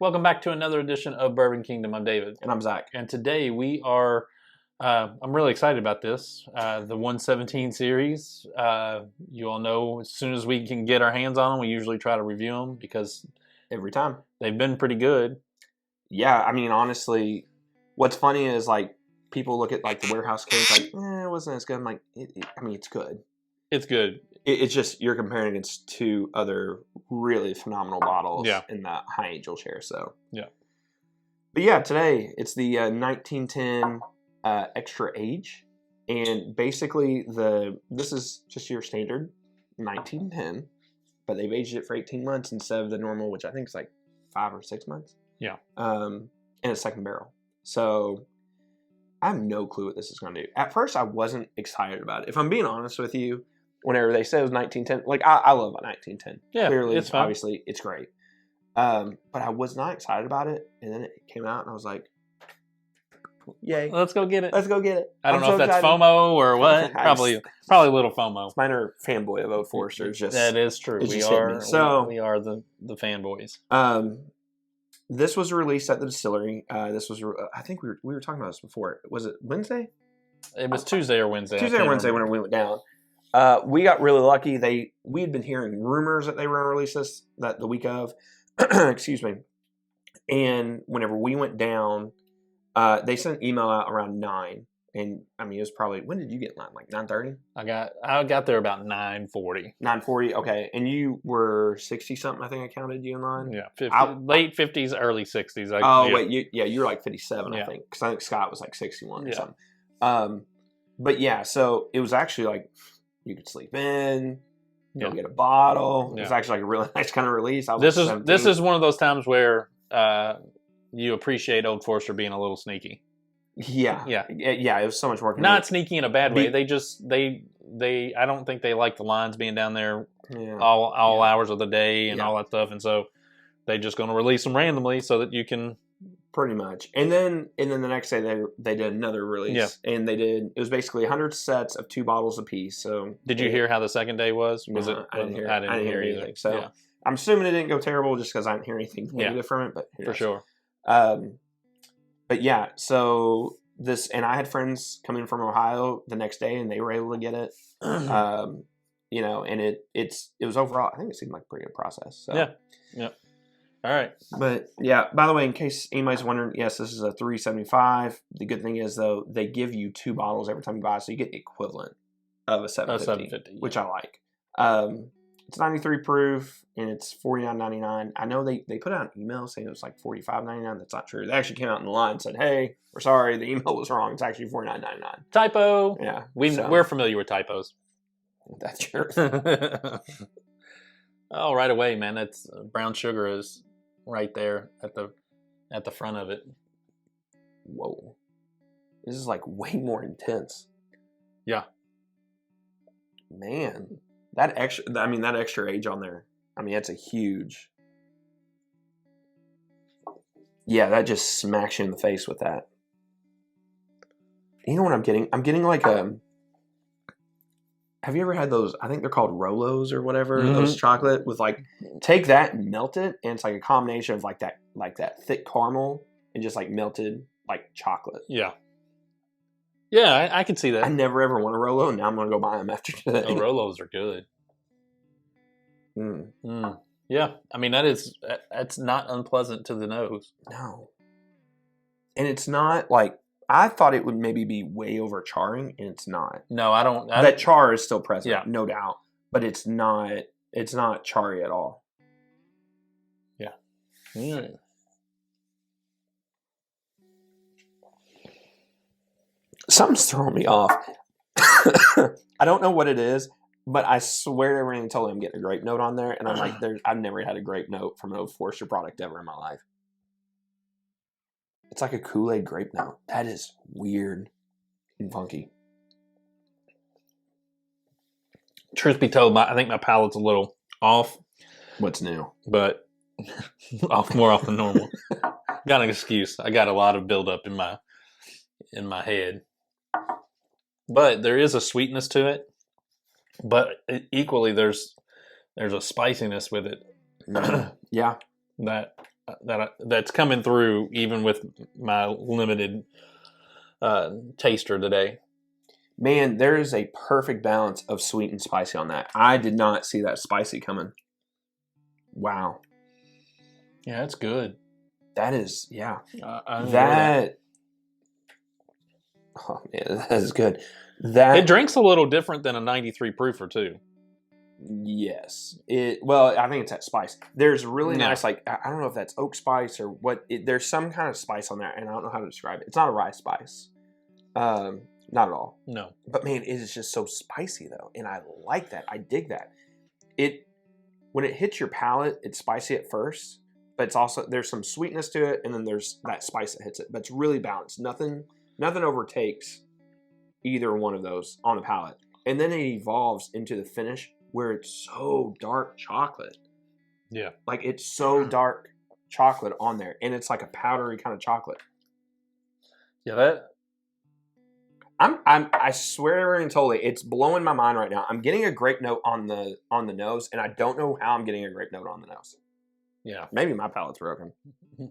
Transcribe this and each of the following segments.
Welcome back to another edition of Bourbon Kingdom. I'm David. And I'm Zach. And today we are, I'm really excited about this, the 117 series. You all know as soon as we can get our hands on them, we usually try to review them because Every time. they've been pretty good. Yeah, I mean, honestly, what's funny is, like, people look at, like, the warehouse case, like, it wasn't as good. I'm like, it's good. It's good. It's just you're comparing against two other really phenomenal bottles in that high age old share. So yeah. But yeah, today it's the 1910 extra age, and basically this is just your standard 1910, but they've aged it for 18 months instead of the normal, which I think is like 5 or 6 months. Yeah. And a second barrel. So I have no clue what this is going to do. At first, I wasn't excited about it. If I'm being honest with you, whenever they said it was 1910, like I love a 1910. Yeah, clearly, it's fun. obviously, it's great. But I was not excited about it, and then it came out, and I was like, "Yay, Let's go get it." let's go get it!" I don't know if that's FOMO or what. Probably a little FOMO. It's my inner fanboy of Old Forester. That is true. We are the fanboys. This was released at the distillery. This was, I think we were talking about this before. Was it Wednesday? It was Tuesday or Wednesday. Tuesday or Wednesday when we went down. We got really lucky. We had been hearing rumors that they were going to release this the week of. Excuse me. And whenever we went down, they sent an email out around 9. And I mean, it was probably, when did you get in line? Like 9:30? I got there about 9:40. 9:40. Okay. And you were 60 something. I think I counted you in line. Yeah. Late 50s, early 60s. Wait. You were like 57, I think. Because I think Scott was like 61 or something. But yeah, so it was actually like, you could sleep in, go get a bottle. It was actually like a really nice kind of release. This is one of those times where you appreciate Old Forester being a little sneaky. Yeah. It was so much more convenient. Not sneaky in a bad way. They I don't think they like the lines being down there all hours of the day and all that stuff, and so they're just going to release them randomly so that you can. Pretty much. And then the next day they did another release. Yeah. And it was basically 100 sets of 2 bottles apiece. So did you hear how the second day was? I didn't hear anything. So I'm assuming it didn't go terrible just because I didn't hear anything negative from it, but for sure. But yeah, so this, and I had friends coming from Ohio the next day and they were able to get it. And it was overall, I think it seemed like a pretty good process. So. Yeah. All right. But yeah, by the way, in case anybody's wondering, yes, this is a $375. The good thing is, though, they give you 2 bottles every time you buy, so you get the equivalent of a $750, which I like. It's 93 proof, and it's $49.99. I know they put out an email saying it was like $45.99. That's not true. They actually came out in the line and said, hey, we're sorry, the email was wrong. It's actually $49.99. Typo. Yeah. We're familiar with typos. That's true. Oh, right away, man. That's brown sugar is right there at the front of it. Whoa. This is like way more intense. Yeah. Man. That extra age on there. I mean, that's a huge. Yeah, that just smacks you in the face with that. You know what I'm getting? I'm getting like have you ever had those? I think they're called Rolos or whatever. Mm-hmm. Those chocolate with like, take that and melt it, and it's like a combination of like that thick caramel and just like melted like chocolate. Yeah. Yeah, I can see that. I never ever want a Rolo. Now I'm gonna go buy them after today. Oh, Rolos are good. Yeah, I mean that's not unpleasant to the nose. No. And it's not like. I thought it would maybe be way over charring, and it's not. No, I don't. That char is still present, no doubt, but it's not. It's not charry at all. Yeah. Something's throwing me off. I don't know what it is, but I swear everything told me I'm getting a grape note on there, and I'm like, I've never had a grape note from an Old Forester product ever in my life. It's like a Kool-Aid grape note. That is weird and funky. Truth be told, I think my palate's a little off. What's new? But more off than normal. Got an excuse. I got a lot of buildup in my head. But there is a sweetness to it. But equally, there's a spiciness with it. Yeah. That that's coming through even with my limited taster today. Man, there is a perfect balance of sweet and spicy on that. I did not see that spicy coming. Wow. Yeah, that's good. That is, yeah. I that. Oh man, that is good. It drinks a little different than a 93 proofer too. Yes. Well, I think it's that spice. There's really nice, like, I don't know if that's oak spice or what. There's some kind of spice on there, and I don't know how to describe it. It's not a rye spice. Not at all. No. But man, it is just so spicy though, and I like that. I dig that. When it hits your palate, it's spicy at first, but it's also, there's some sweetness to it, and then there's that spice that hits it. But it's really balanced. Nothing overtakes either one of those on the palate. And then it evolves into the finish where it's so dark chocolate. Yeah. Like it's so dark chocolate on there, and it's like a powdery kind of chocolate. Yeah, that. I swear and totally, it's blowing my mind right now. I'm getting a grape note on the nose, and I don't know how I'm getting a grape note on the nose. Yeah. Maybe my palate's broken. Go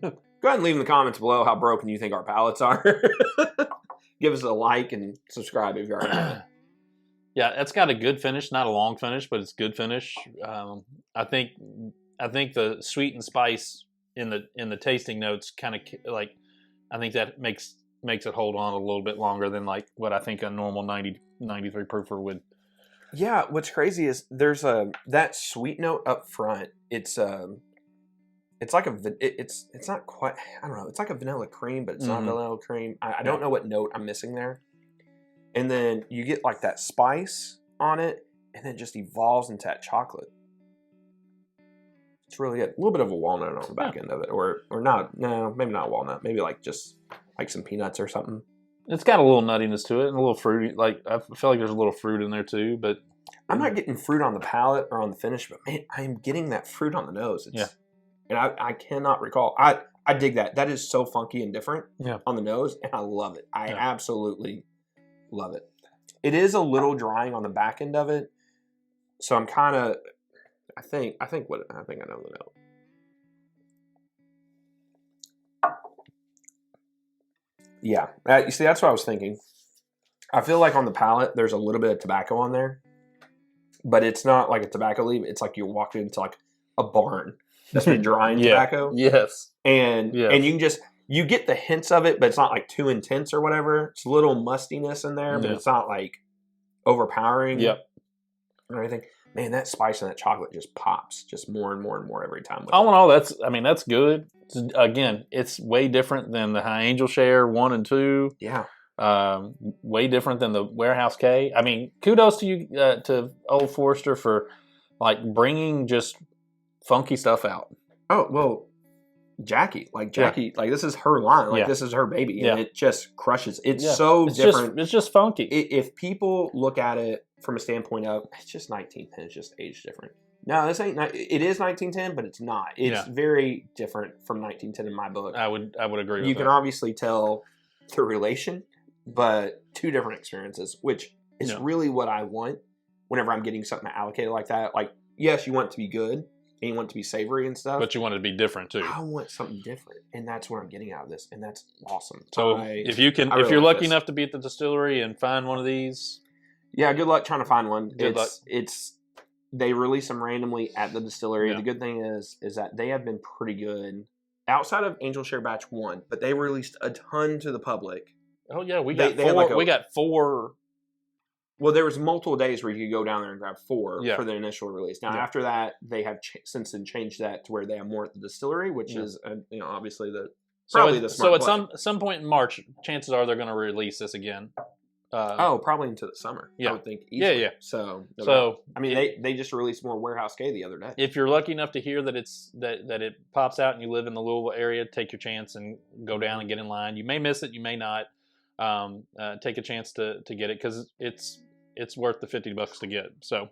ahead and leave in the comments below how broken you think our palates are. Give us a like and subscribe if you already haven't. Yeah, it's got a good finish, not a long finish, but it's good finish. I think the sweet and spice in the tasting notes kind of like, I think that makes it hold on a little bit longer than like what I think a normal 93 proofer would. Yeah, what's crazy is there's that sweet note up front. It's like it's not quite, I don't know, it's like a vanilla cream, but it's not vanilla cream. I don't know what note I'm missing there. And then you get like that spice on it, and then it just evolves into that chocolate. It's really good. A little bit of a walnut on the back end of it, or not. No, maybe not walnut. Maybe like just like some peanuts or something. It's got a little nuttiness to it and a little fruity. Like I feel like there's a little fruit in there too, but I'm not getting fruit on the palate or on the finish, but man, I am getting that fruit on the nose. And I cannot recall. I dig that. That is so funky and different on the nose, and I love it. I absolutely love it. It is a little drying on the back end of it, so I'm kind of. I think I know the note. Yeah, you see, that's what I was thinking. I feel like on the palate, there's a little bit of tobacco on there, but it's not like a tobacco leaf. It's like you're walking into like a barn that's been drying tobacco. Yes, and you can just. You get the hints of it, but it's not like too intense or whatever. It's a little mustiness in there, but it's not like overpowering or anything. Man, that spice and that chocolate just pops just more and more and more every time. All in all, that's good. Again, it's way different than the High Angel Share 1 and 2. Yeah. Way different than the Warehouse K. I mean, kudos to you, to Old Forester for like bringing just funky stuff out. Oh, well. Jackie, like this is her line, like this is her baby, and it just crushes. It's so different. It's just funky. If people look at it from a standpoint of it's just 1910, it's just age different. No, this ain't. It is 1910, but it's not. It's very different from 1910 in my book. I would agree with that. You can obviously tell the relation, but two different experiences, which is really what I want whenever I'm getting something allocated like that. Like, yes, you want it to be good. And you want it to be savory and stuff. But you want it to be different too. I want something different. And that's what I'm getting out of this. And that's awesome. So if you're lucky enough to be at the distillery and find one of these. Yeah, good luck trying to find one. Good luck. They release them randomly at the distillery. Yeah. The good thing is that they have been pretty good outside of Angel Share Batch 1, but they released a ton to the public. Oh yeah, we got four. Well, there was multiple days where you could go down there and grab 4 for the initial release. Now, after that, they have since then changed that to where they have more at the distillery, which is, obviously probably the smart play. So at some point in March, chances are they're going to release this again. Probably into the summer. Yeah. I would think. Easily. Yeah. So I mean, they just released more Warehouse K the other day. If you're lucky enough to hear that that it pops out and you live in the Louisville area, take your chance and go down and get in line. You may miss it, you may not. Take a chance to get it because it's worth the $50 to get. So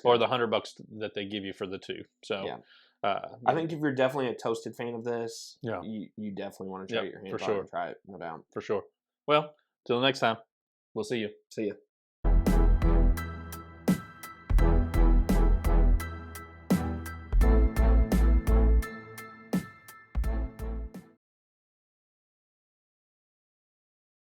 or the $100 that they give you for the 2. So I think if you're definitely a toasted fan of this, you definitely want to try your hands on and try it, no doubt. For sure. Well, till next time, we'll see you. See you.